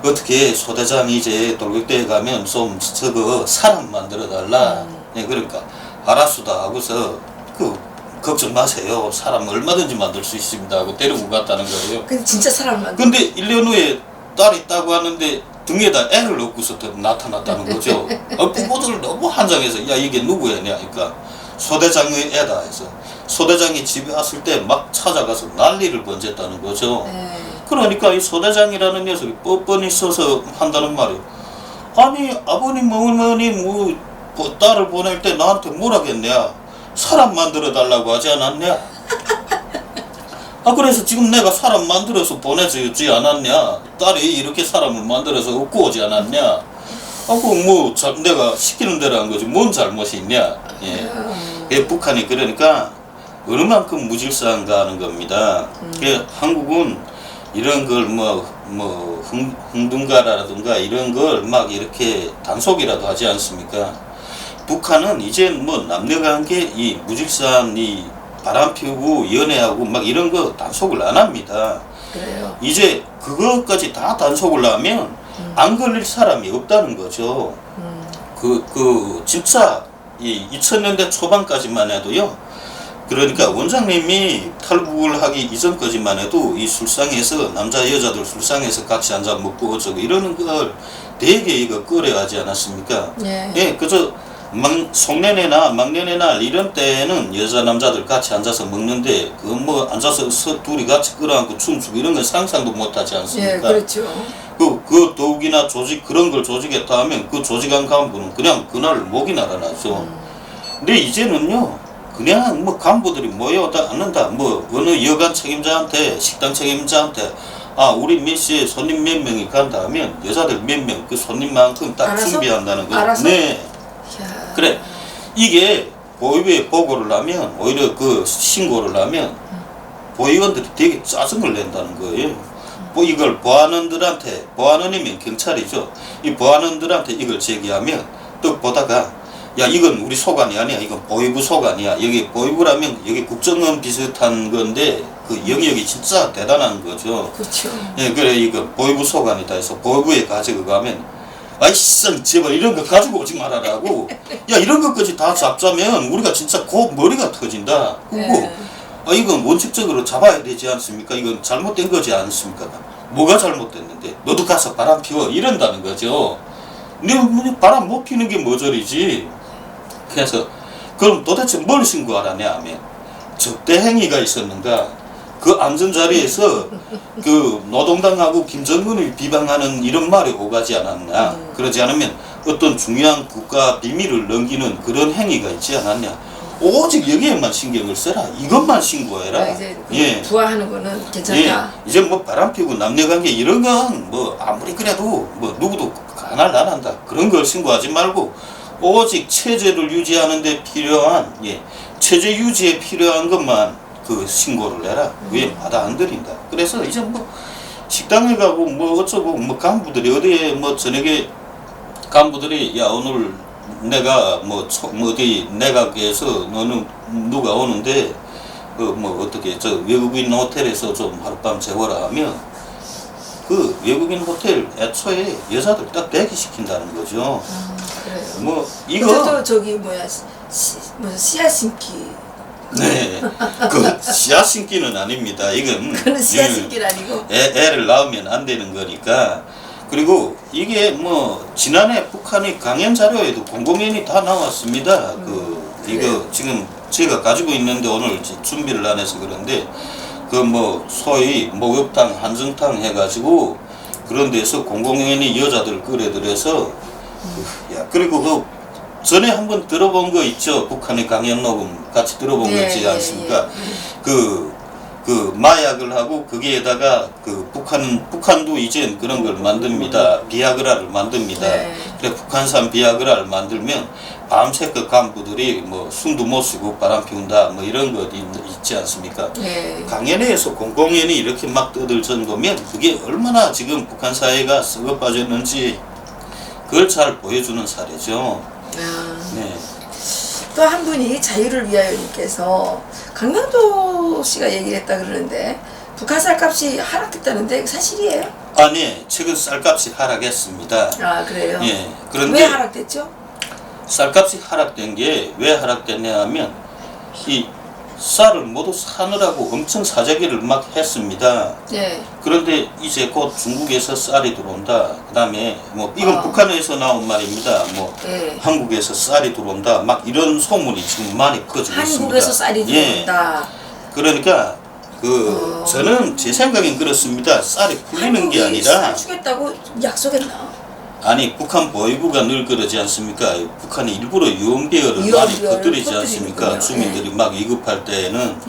B: 어떻게 소대장이 이제 돌격대에 가면 좀 저거 사람 만들어 달라. 네, 그러니까 알았수다 하고서 그 걱정 마세요. 사람 얼마든지 만들 수 있습니다 하고 데리고 갔다는 거예요.
A: 근데 진짜 사람 만들.
B: 근데 1년 후에 딸이 있다고 하는데 등에다 애를 넣고서 나타났다는 거죠. 부모들 너무 한장해서 야 이게 누구 애냐 그러니까 소대장의 애다 해서 소대장이 집에 왔을 때 막 찾아가서 난리를 번졌다는 거죠.
A: 네.
B: 그러니까 이 소대장이라는 녀석이 뻔뻔히 써서 한다는 말이 아니 아버님 어머니 뭐 딸을 보낼 때 나한테 뭐라겠냐 사람 만들어 달라고 하지 않았냐. 아 그래서 지금 내가 사람 만들어서 보내주지 않았냐. 딸이 이렇게 사람을 만들어서 얻고 오지 않았냐. 아 그 내가 시키는 대로 한 거지 뭔 잘못이 있냐. 예. 북한이 그러니까 얼마만큼 무질서한가 하는 겁니다. 한국은 이런 걸 흥둥가라든가 이런 걸 막 이렇게 단속이라도 하지 않습니까? 북한은 이제 남녀관계 이 무질서한 이 바람 피우고 연애하고 막 이런 거 단속을 안 합니다.
A: 그래요.
B: 이제 그것까지 다 단속을 하면 안 걸릴 사람이 없다는 거죠. 진짜 이 2000년대 초반까지만 해도요. 그러니까 원장님이 탈북을 하기 이전까지만 해도 이 술상에서 남자 여자들 술상에서 같이 앉아 먹고 어쩌고 이러는 걸 되게 이거 꺼려하지 않았습니까?
A: 예.
B: 예, 그저 송년회나 막년회 날 이런 때는 여자 남자들 같이 앉아서 먹는데 그 앉아서 둘이 같이 끌어안고 춤추고 이런 건 상상도 못하지 않습니까?
A: 예, 그렇죠.
B: 그 더욱이나 그런 걸 조직했다 하면 그 조직한 간부는 그냥 그날 목이 날아나죠. 근데 이제는요, 그냥 간부들이 모여다 앉는다. 어느 여관 책임자한테, 식당 책임자한테, 아, 우리 몇 시에 손님 몇 명이 간다 하면 여자들 몇 명, 그 손님만큼 딱
A: 알아서?
B: 준비한다는 거예요.
A: 알아서?
B: 네.
A: 이야.
B: 그래. 이게 보위부에 보고를 하면, 오히려 그 신고를 하면, 보위원들이 되게 짜증을 낸다는 거예요. 이걸 보안원이면 경찰이죠. 이 보안원들한테 이걸 제기하면 또 보다가 야 이건 우리 소관이 아니야. 이건 보위부 소관이야. 여기 보위부라면 여기 국정원 비슷한 건데 그 영역이 진짜 대단한 거죠.
A: 그렇죠.
B: 예, 그래 이거 보위부 소관이다 해서 보위부에 가지고 가면 아이씨 제발 이런 거 가지고 오지 말아라고. 야 이런 것까지 다 잡자면 우리가 진짜 머리가 터진다. 그리고
A: 네.
B: 이건 원칙적으로 잡아야 되지 않습니까? 이건 잘못된 거지 않습니까? 뭐가 잘못됐는데? 너도 가서 바람 피워 이런다는 거죠. 네 바람 못 피는 게 모조리지. 그래서 그럼 도대체 뭘 신고하라냐 하면 적대 행위가 있었는가? 그 앉은 자리에서 그 노동당하고 김정은을 비방하는 이런 말이 오가지 않았나? 그러지 않으면 어떤 중요한 국가 비밀을 넘기는 그런 행위가 있지 않았냐? 오직 여기에만 신경을 써라. 이것만 신고해라.
A: 이제
B: 예.
A: 부화하는 거는 괜찮다.
B: 예. 이제 바람 피고 남녀관계 이런 건 아무리 그래도 누구도 가날 안 한다. 그런 걸 신고하지 말고 오직 체제를 유지하는 데 필요한 체제 유지에 필요한 것만 그 신고를 해라. 왜 받아 안 들인다. 그래서 이제 식당에 가고 어쩌고 간부들이 어디에 저녁에 간부들이 야 오늘 내가 어디 내각에서 너는 누가 오는데 어떻게 저 외국인 호텔에서 좀 하룻밤 재워라 하면 그 외국인 호텔 애초에 여자들 딱 대기시킨다는 거죠.
A: 그래요.
B: 이거
A: 저도 저기 무슨 씨앗 심기.
B: 네, 그 씨앗 심기는 아닙니다. 이건
A: 그는 씨앗 심기는 아니고.
B: 애를 낳으면 안 되는 거니까. 그리고 이게 뭐 지난해 북한이 강연 자료에도 공공연히 다 나왔습니다. 이거 지금 제가 가지고 있는데 오늘 준비를 안 해서 그런데 그 뭐 소위 목욕탕, 한정탕 해가지고 그런 데서 공공연히 여자들 끌어들여서 야 그리고 그 전에 한번 들어본 거 있죠. 북한의 강연 녹음 같이 들어본 거 있지 않습니까? 그 마약을 하고 거기에다가 그 북한도 이제 그런 걸 만듭니다. 비아그라를 만듭니다. 그래 북한산 비아그라를 만들면 밤새 그 간부들이 뭐 숨도 못 쉬고 바람 피운다 뭐 이런 거 있지 않습니까? 강연회에서 공공연히 이렇게 막 떠들 정도면 그게 얼마나 지금 북한 사회가 썩어 빠졌는지 그걸 잘 보여주는 사례죠. 네.
A: 또 한 분이 자유를 위하여님께서 강명도 씨가 얘기를 했다 그러는데 북한 쌀값이 하락됐다는데 사실이에요?
B: 아니 최근 쌀값이 하락했습니다.
A: 아 그래요?
B: 예. 그런데
A: 왜 하락됐죠?
B: 쌀값이 하락된 게 왜 하락됐냐 하면 이 쌀을 모두 사느라고 엄청 사재기를 막 했습니다.
A: 네.
B: 그런데 이제 곧 중국에서 쌀이 들어온다. 그 다음에 뭐 이건 북한에서 나온 말입니다. 뭐 한국에서 쌀이 들어온다. 막 이런 소문이 지금 많이 퍼지고 있습니다.
A: 한국에서 쌀이 들어온다.
B: 그러니까 저는 제 생각엔 그렇습니다. 쌀이 풀리는 게 아니라
A: 쌀 주겠다고 약속했나?
B: 아니 북한 보위부가 늘 그러지 않습니까? 북한이 일부러 유언비어를 많이 퍼뜨리지 않습니까? 주민들이 막 위급할 때에는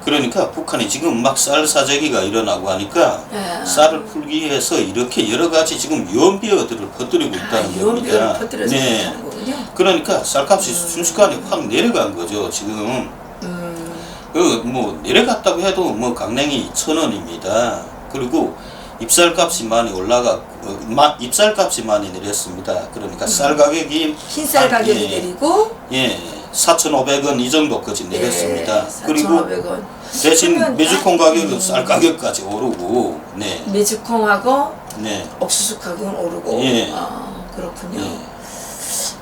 B: 그러니까 북한이 지금 막 쌀 사재기가 일어나고 하니까 쌀을 풀기 위해서 이렇게 여러 가지 지금 유언비어들을 퍼뜨리고 있다는 겁니다. 네. 그러니까 쌀값이 순식간에 확 내려간 거죠 지금. 뭐 내려갔다고 해도 뭐 강냉이 2,000원입니다. 그리고 입쌀값이 많이 입쌀값이 많이 내렸습니다. 그러니까 쌀 가격이
A: 흰쌀 가격이 내리고
B: 4,500원 이 정도까지 내렸습니다. 그리고
A: 4,500원.
B: 대신 메주콩 가격은 쌀 가격까지 오르고
A: 메주콩하고 옥수수 가격은 오르고 아 그렇군요.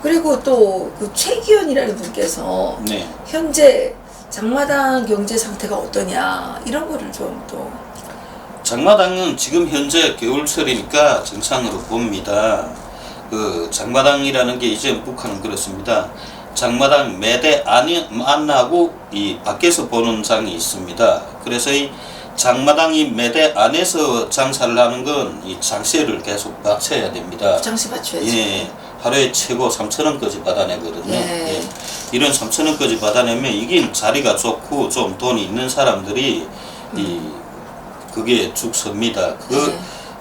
A: 그리고 또 그 최기현이라는 분께서 현재 장마당 경제 상태가 어떠냐 이런 거를 좀 또
B: 장마당은 지금 현재 겨울철이니까 정상으로 봅니다. 그 장마당이라는 게 이제 북한은 그렇습니다. 장마당 매대 안 나고 이 밖에서 보는 장이 있습니다. 그래서 이 장마당이 매대 안에서 장사를 하는 건 이 장세를 계속 받쳐야 됩니다.
A: 장세 받쳐야죠.
B: 하루에 최고 3,000원까지 받아내거든요. 이런 3,000원까지 받아내면 이게 자리가 좋고 좀 돈이 있는 사람들이 그게 죽 섭니다.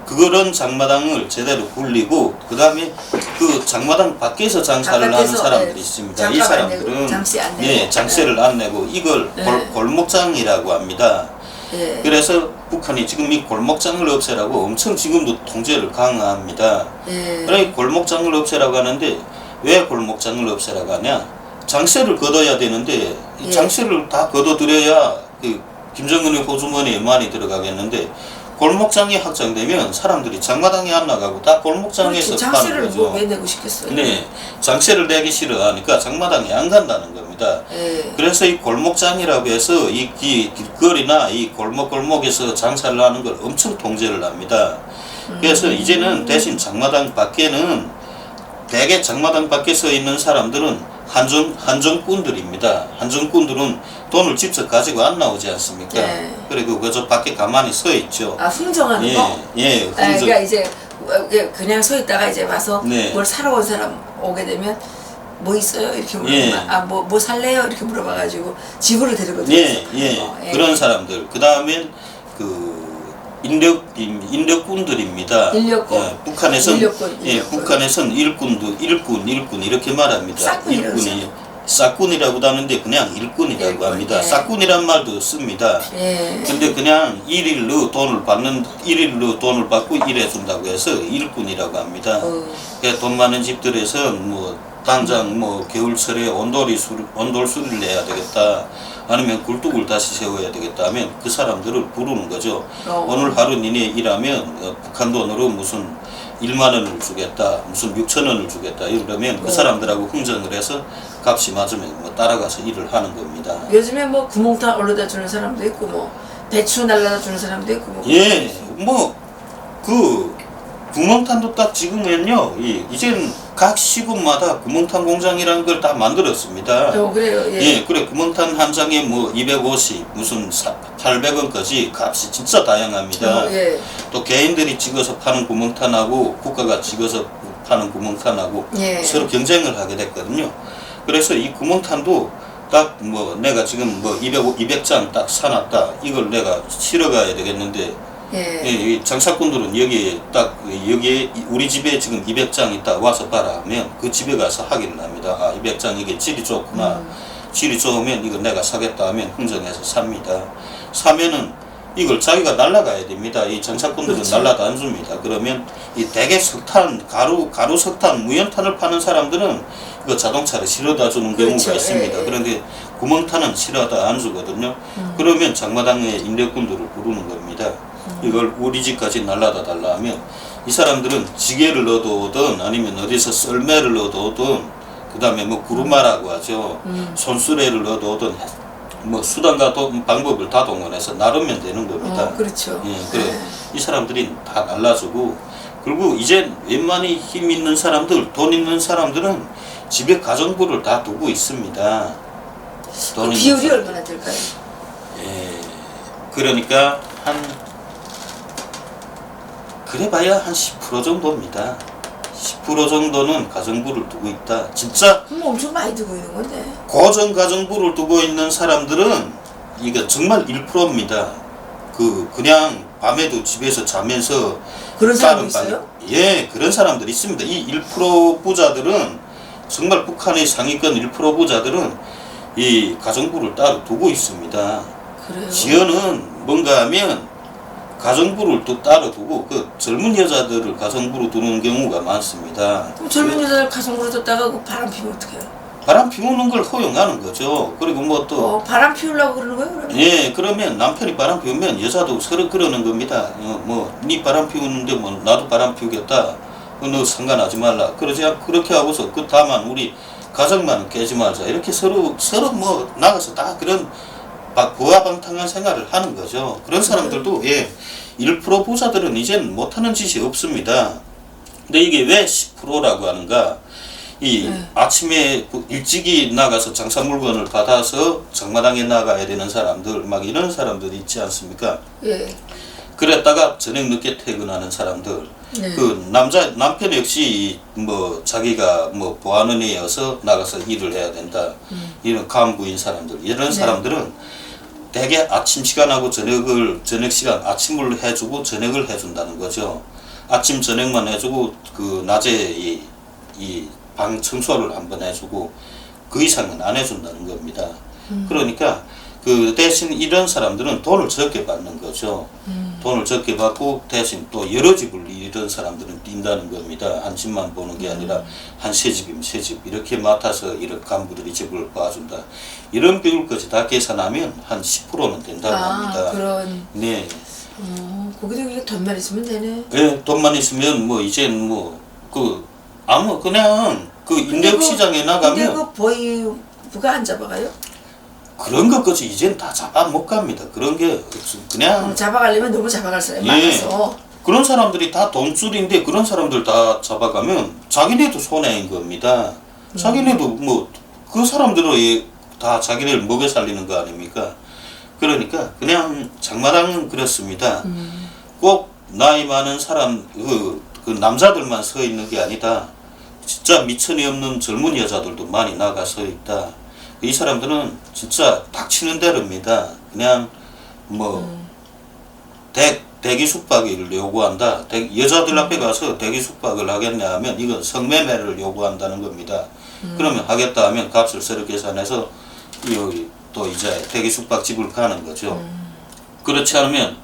B: 그런 장마당을 제대로 굴리고 그 다음에 그 장마당 밖에서 장사를 하는 사람들이 있습니다. 이 사람들은 장세를 안 내고 이걸 골목장이라고 합니다. 그래서 북한이 지금 이 골목장을 없애라고 엄청 지금도 통제를 강화합니다. 그러니까 골목장을 없애라고 하는데 왜 골목장을 없애라고 하냐? 장세를 걷어야 되는데 장세를 다 걷어들여야 김정은의 호주머니에 많이 들어가겠는데 골목장이 확장되면 사람들이 장마당에 안 나가고 다 골목장에서 파는 거죠.
A: 왜 내고 싶겠어요?
B: 장세를 내기 싫어하니까 장마당에 안 간다는 겁니다. 그래서 이 골목장이라고 해서 이 길거리나 이 골목골목에서 장사를 하는 걸 엄청 통제를 합니다. 그래서 이제는 대신 장마당 밖에는 대개 장마당 밖에 서 있는 사람들은 한정꾼들입니다. 한정꾼들은 돈을 직접 가지고 안 나오지 않습니까? 그리고 그저 밖에 가만히 서 있죠.
A: 아 흥정하는 거?
B: 흥정.
A: 그러니까 이제 그냥 서 있다가 이제 와서 뭘 사러 온 사람 오게 되면 뭐 있어요? 이렇게 물어봐. 뭐 살래요? 이렇게 물어봐가지고 집으로 데려거든요.
B: 그런 사람들. 그 다음에 인력군들입니다.
A: 인력군.
B: 북한에선 일꾼 이렇게 말합니다. 싹군이라고도 하는데 그냥 일꾼이라고 합니다. 싹군이란 말도 씁니다. 근데 그냥 일일로 돈을 받고 일해준다고 해서 일꾼이라고 합니다. 돈 많은 집들에서 뭐 당장 뭐 겨울철에 온돌 수리를 내야 되겠다. 아니면 굴뚝을 다시 세워야 되겠다 하면 그 사람들을 부르는 거죠. 오늘 하루 니네 일하면 북한 돈으로 무슨 1만 원을 주겠다, 무슨 6천 원을 주겠다 이러면 그 사람들하고 흥정을 해서 값이 맞으면 뭐 따라가서 일을 하는 겁니다.
A: 요즘에 뭐 구멍탄 올려다 주는 사람도 있고 뭐 배추 날라다 주는 사람도 있고 뭐.
B: 예, 뭐 그 구멍탄도 딱 지금은요, 이젠 각 시군마다 구멍탄 공장이라는 걸 다 만들었습니다.
A: 그래요. 예.
B: 예, 그래 구멍탄 한 장에 뭐 250, 무슨 800원까지 값이 진짜 다양합니다.
A: 예.
B: 또 개인들이 찍어서 파는 구멍탄하고 국가가 찍어서 파는 구멍탄하고
A: 예.
B: 서로 경쟁을 하게 됐거든요. 그래서 이 구멍탄도 딱 뭐 내가 지금 뭐 200장 딱 사놨다. 이걸 내가 실어 가야 되겠는데
A: 예.
B: 이 장사꾼들은 여기에 우리 집에 지금 200장 있다 와서 봐라 하면 그 집에 가서 확인을 합니다. 아 200장 이게 질이 좋구나. 질이 좋으면 이거 내가 사겠다 하면 흥정해서 삽니다. 사면은 이걸 자기가 날라가야 됩니다. 이 장사꾼들은
A: 그렇죠.
B: 날라도 안 줍니다. 그러면 이 대개 석탄, 가루 석탄, 무연탄을 파는 사람들은 이거 자동차를 실어다 주는
A: 그렇죠.
B: 경우가 있습니다.
A: 예.
B: 그런데 구멍탄은 실어다 안 주거든요. 그러면 장마당의 인력군들을 부르는 겁니다. 이걸 우리 집까지 날라다 달라 하면 이 사람들은 지게를 얻어오든 아니면 어디서 썰매를 얻어오든 그 다음에 뭐 구루마라고 하죠. 손수레를 얻어오든 뭐 수단과 방법을 다 동원해서 나르면 되는 겁니다.
A: 그렇죠.
B: 예, 그래. 이 사람들이 다 날라주고 그리고 이제 웬만히 힘 있는 사람들, 돈 있는 사람들은 집에 가정부를 다 두고 있습니다.
A: 그 비율이 얼마나 될까요?
B: 예, 그러니까 그래봐야 한 10% 정도입니다. 10% 정도는 가정부를 두고 있다. 진짜
A: 그럼 엄청 많이 두고 있는 건데.
B: 고정 가정부를 두고 있는 사람들은 이게 정말 1%입니다. 그냥 밤에도 집에서 자면서
A: 그런 사람도 있어요?
B: 예, 그런 사람들이 있습니다. 이 1% 부자들은 정말 북한의 상위권 1% 부자들은 이 가정부를 따로 두고 있습니다.
A: 그래요.
B: 지연은 뭔가 하면 가정부를 또 따로 두고 그 젊은 여자들을 가정부로 두는 경우가 많습니다.
A: 그럼 젊은 여자들 가정부로 뒀다가 그 바람 피우면 어떡해요?
B: 바람 피우는 걸 허용하는 거죠. 그리고 뭐 또
A: 바람 피우려고 그러는 거예요, 그러면?
B: 예, 그러면 남편이 바람 피우면 여자도 서로 그러는 겁니다. 네 바람 피우는데 뭐 나도 바람 피우겠다. 너 상관하지 말라. 그렇게 하고서 다만 우리 가정만 깨지 말자. 이렇게 서로 뭐 나가서 다 그런 부하방탕한 생활을 하는 거죠. 그런 사람들도 1% 부자들은 이제는 못하는 짓이 없습니다. 근데 이게 왜 10%라고 하는가? 아침에 일찍이 나가서 장사 물건을 받아서 장마당에 나가야 되는 사람들, 막 이런 사람들이 있지 않습니까?
A: 예.
B: 그랬다가 저녁 늦게 퇴근하는 사람들.
A: 네.
B: 남편 역시 뭐 자기가 뭐 보안원이어서 나가서 일을 해야 된다. 이런 간부인 사람들. 이런 사람들은 대개 아침 시간하고 저녁 시간 아침을 해주고 저녁을 해준다는 거죠. 아침 저녁만 해주고 그 낮에 이 방 청소를 한번 해주고 그 이상은 안 해준다는 겁니다. 그러니까 그 대신 이런 사람들은 돈을 적게 받는 거죠. 돈을 적게 받고 대신 또 여러 집을 이런 사람들은 뛴다는 겁니다. 한 집만 보는 게 아니라 한 세 집이면 세 집 이렇게 맡아서 이런 간부들이 집을 봐준다. 이런 비율까지 다 계산하면 한 10%는 된다고 합니다.
A: 그런.
B: 네.
A: 거기도 이게 돈만 있으면 되네.
B: 네, 돈만 있으면 뭐 이젠 그냥 인력 시장에 나가면
A: 근데 그 보이부가 안 잡아가요?
B: 그런 것까지 이젠 다 잡아 못 갑니다. 그런 게 그냥
A: 잡아가려면 너무 잡아갈 사람이 많아서.
B: 그런 사람들이 다 돈줄인데 그런 사람들 다 잡아가면 자기네도 손해인 겁니다. 자기네도 뭐 그 사람들은 다 자기네를 먹여 살리는 거 아닙니까? 그러니까 그냥 장마당은 그렇습니다. 꼭 나이 많은 사람 그 남자들만 서 있는 게 아니다. 진짜 미천이 없는 젊은 여자들도 많이 나가 서 있다. 이 사람들은 진짜 닥치는 대로입니다. 그냥 뭐 대기 숙박을 요구한다. 여자들 앞에 가서 대기 숙박을 하겠냐 하면 이건 성매매를 요구한다는 겁니다. 그러면 하겠다 하면 값을 서로 계산해서 여기 또 이제 대기 숙박집을 가는 거죠. 그렇지 않으면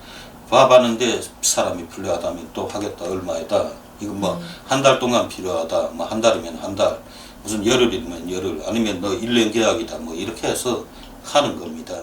B: 밥하는데 사람이 필요하다면 또 하겠다 얼마에다. 이거 뭐 한 달 동안 필요하다. 뭐 한 달이면 한 달. 무슨 열흘이면 열흘 아니면 너 1년 계약이다 뭐 이렇게 해서 하는 겁니다.